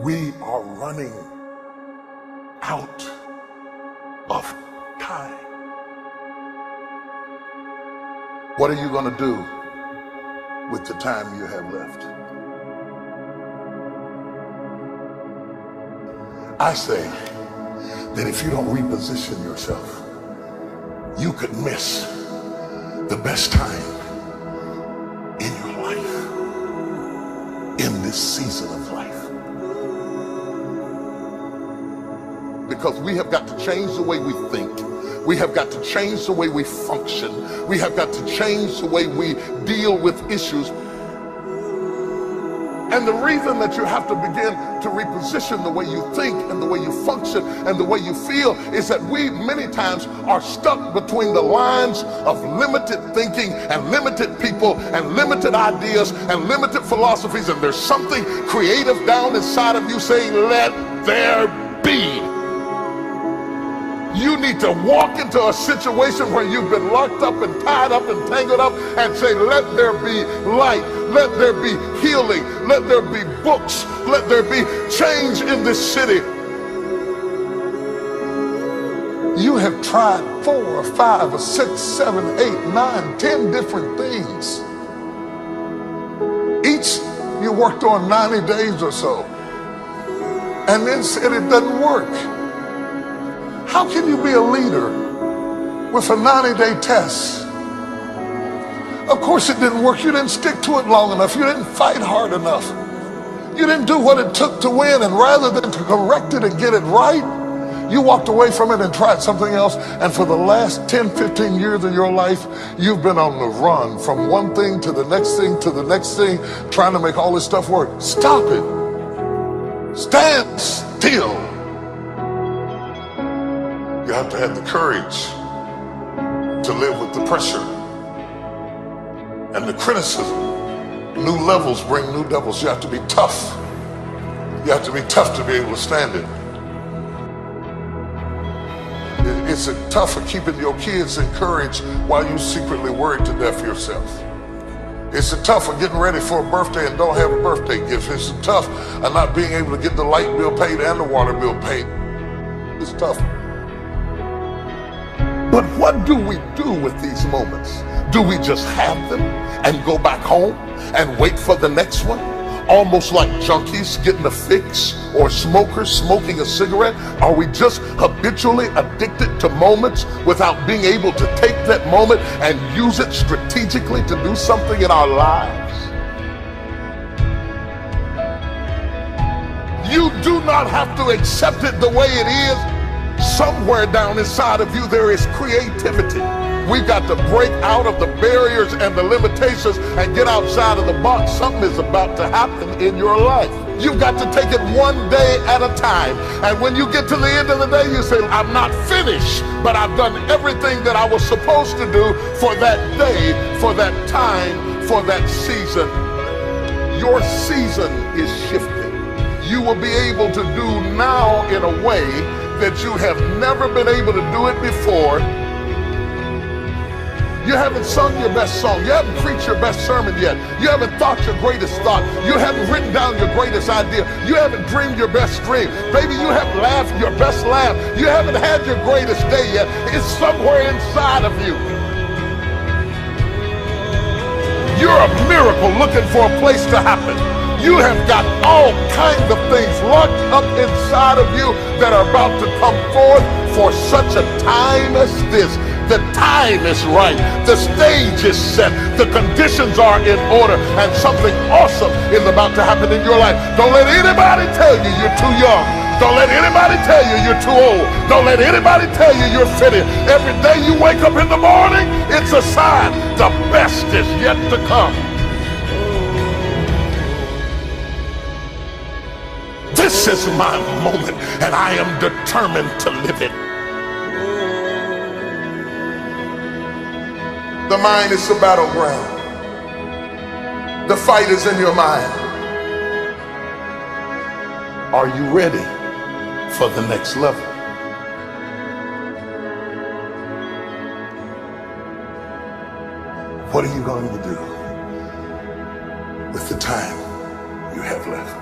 We are running out of time. What are you going to do with the time you have left? I say that if you don't reposition yourself, you could miss the best time in your life, in this season of life. Because we have got to change the way we think. We have got to change the way we function. We have got to change the way we deal with issues. And the reason that you have to begin to reposition the way you think and the way you function and the way you feel is that we many times are stuck between the lines of limited thinking and limited people and limited ideas and limited philosophies, and there's something creative down inside of you saying, let there be. You need to walk into a situation where you've been locked up and tied up and tangled up and say, let there be light, let there be healing, let there be books, let there be change in this city. You have tried 4 or 5 or 6, 7, 8, 9, 10 different things. Each you worked on 90 days or so and then said it doesn't work. How can you be a leader with a 90-day test? Of course it didn't work. You didn't stick to it long enough. You didn't fight hard enough. You didn't do what it took to win, and rather than to correct it and get it right, you walked away from it and tried something else. And for the last 10, 15 years of your life, you've been on the run from one thing to the next thing to the next thing, trying to make all this stuff work. Stop it. Stand still. You have to have the courage to live with the pressure and the criticism. New levels bring new devils. You have to be tough. You have to be tough to be able to stand it. It's tough for keeping your kids encouraged while you secretly worried to death yourself. It's tough for getting ready for a birthday and don't have a birthday gift. It's tough of not being able to get the light bill paid and the water bill paid. It's tough. But what do we do with these moments? Do we just have them and go back home and wait for the next one? Almost like junkies getting a fix or smokers smoking a cigarette? Are we just habitually addicted to moments without being able to take that moment and use it strategically to do something in our lives? You do not have to accept it the way it is. Somewhere down inside of you there is creativity. We've got to break out of the barriers and the limitations and get outside of the box. Something is about to happen in your life. You've got to take it one day at a time. And when you get to the end of the day, you say, I'm not finished, but I've done everything that I was supposed to do for that day, for that time, for that season. Your season is shifting. You will be able to do now in a way that you have never been able to do it before. You haven't sung your best song. You haven't preached your best sermon yet. You haven't thought your greatest thought. You haven't written down your greatest idea. You haven't dreamed your best dream. Baby, you haven't laughed your best laugh. You haven't had your greatest day yet. It's somewhere inside of you. You're a miracle looking for a place to happen. You have got all kinds of things locked up inside of you that are about to come forth for such a time as this. The time is right. The stage is set. The conditions are in order, and something awesome is about to happen in your life. Don't let anybody tell you you're too young. Don't let anybody tell you you're too old. Don't let anybody tell you you're fitting. Every day you wake up in the morning, it's a sign the best is yet to come. This is my moment, and I am determined to live it. The mind is the battleground. The fight is in your mind. Are you ready for the next level? What are you going to do with the time you have left?